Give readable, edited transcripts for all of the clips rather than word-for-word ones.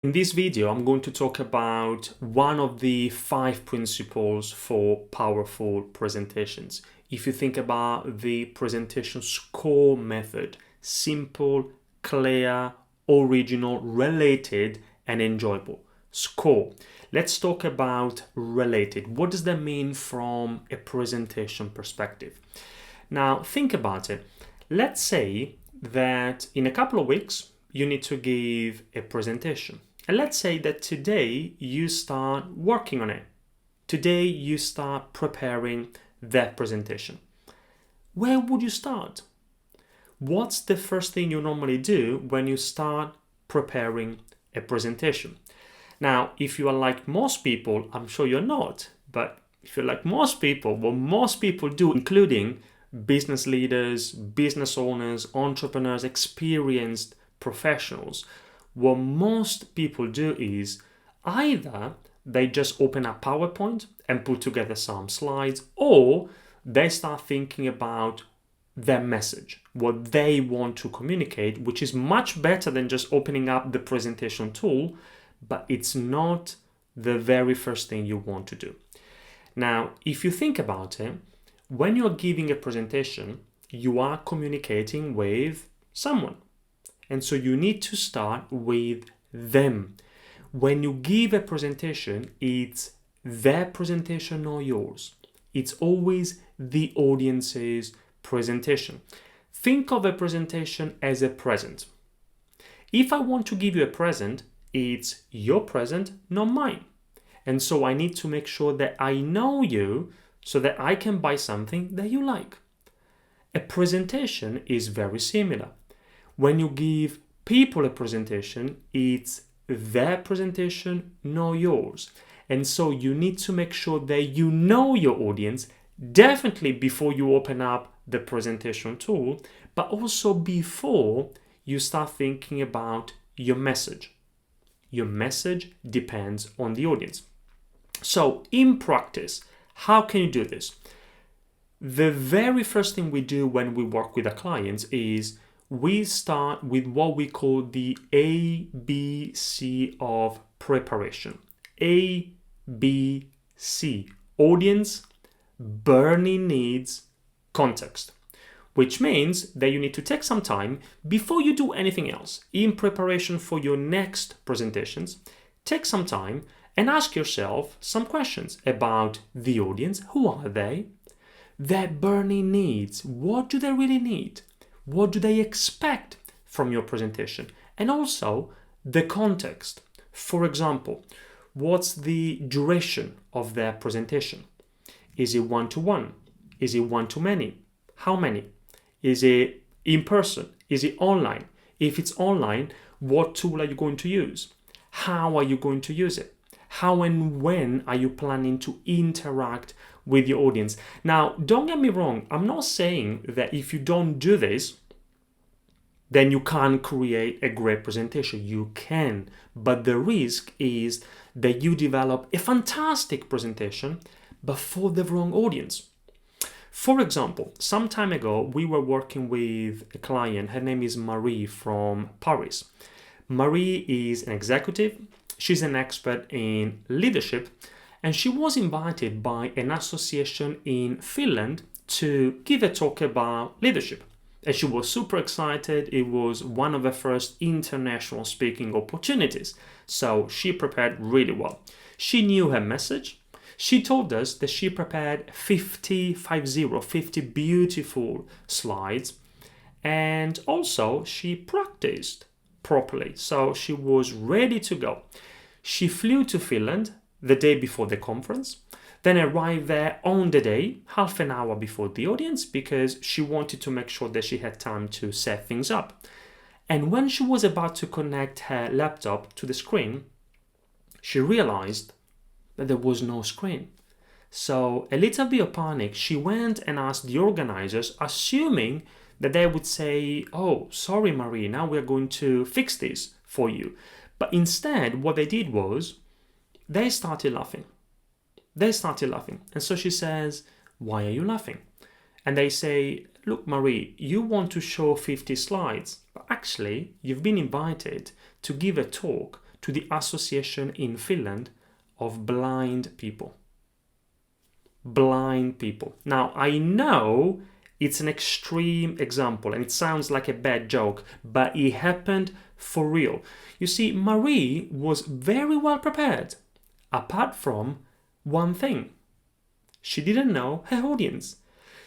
In this video, I'm going to talk about one of the 5 principles for powerful presentations. If you think about the presentation SCORE method, simple, clear, original, related, and enjoyable. SCORE. Let's talk about related. What does that mean from a presentation perspective? Now, think about it. Let's say that in a couple of weeks, you need to give a presentation. And let's say that today you start working on it. Today you start preparing that presentation. Where would you start? What's the first thing you normally do when you start preparing a presentation? Now, if you are like most people, I'm sure you're not, but if you're like most people, what most people do, including business leaders, business owners, entrepreneurs, experienced professionals, what most people do is either they just open up PowerPoint and put together some slides, or they start thinking about their message, what they want to communicate, which is much better than just opening up the presentation tool, but it's not the very first thing you want to do. Now, if you think about it, when you're giving a presentation, you are communicating with someone. And so you need to start with them. When you give a presentation, it's their presentation, not yours. It's always the audience's presentation. Think of a presentation as a present. If I want to give you a present, it's your present, not mine. And so I need to make sure that I know you so that I can buy something that you like. A presentation is very similar. When you give people a presentation, it's their presentation, not yours. And so you need to make sure that you know your audience, definitely before you open up the presentation tool, but also before you start thinking about your message. Your message depends on the audience. So in practice, how can you do this? The very first thing we do when we work with our clients is we start with what we call the ABC of preparation. A, B, C. Audience, burning needs, context. Which means that you need to take some time before you do anything else. In preparation for your next presentations, take some time and ask yourself some questions about the audience. Who are they? Their burning needs. What do they really need? What do they expect from your presentation? And also the context. For example, what's the duration of their presentation? Is it one-to-one? Is it one-to-many? How many? Is it in person? Is it online? If it's online, what tool are you going to use? How are you going to use it? How and when are you planning to interact with your audience? Now, don't get me wrong. I'm not saying that if you don't do this, then you can't create a great presentation. You can, but the risk is that you develop a fantastic presentation, but for the wrong audience. For example, some time ago, we were working with a client. Her name is Marie from Paris. Marie is an executive. She's an expert in leadership, and she was invited by an association in Finland to give a talk about leadership. And she was super excited. It was one of her first international speaking opportunities. So she prepared really well. She knew her message. She told us that she prepared 50 beautiful slides. And also she practiced properly. So she was ready to go. She flew to Finland the day before the conference, then arrived there on the day, half an hour before the audience, because she wanted to make sure that she had time to set things up. And when she was about to connect her laptop to the screen, she realized that there was no screen. So, a little bit of panic, she went and asked the organizers, assuming that they would say, "Oh, sorry, Marie, now we're going to fix this for you." But instead, what they did was they started laughing. And so she says, "Why are you laughing?" And they say, "Look, Marie, you want to show 50 slides, but actually you've been invited to give a talk to the association in Finland of blind people. Blind people. Now, I know it's an extreme example and it sounds like a bad joke, but it happened for real. You see, Marie was very well prepared, apart from one thing. She didn't know her audience.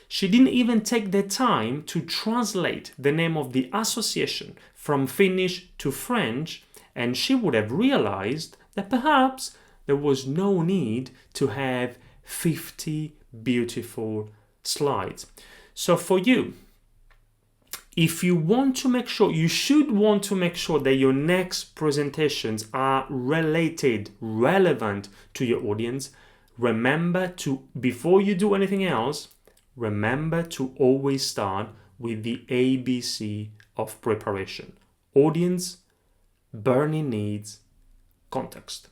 She didn't even take the time to translate the name of the association from Finnish to French, and she would have realized that perhaps there was no need to have 50 beautiful slides. So for you, if you want to make sure, you should want to make sure that your next presentations are related, relevant to your audience. Remember to, before you do anything else, remember to always start with the ABC of preparation: audience, burning needs, context.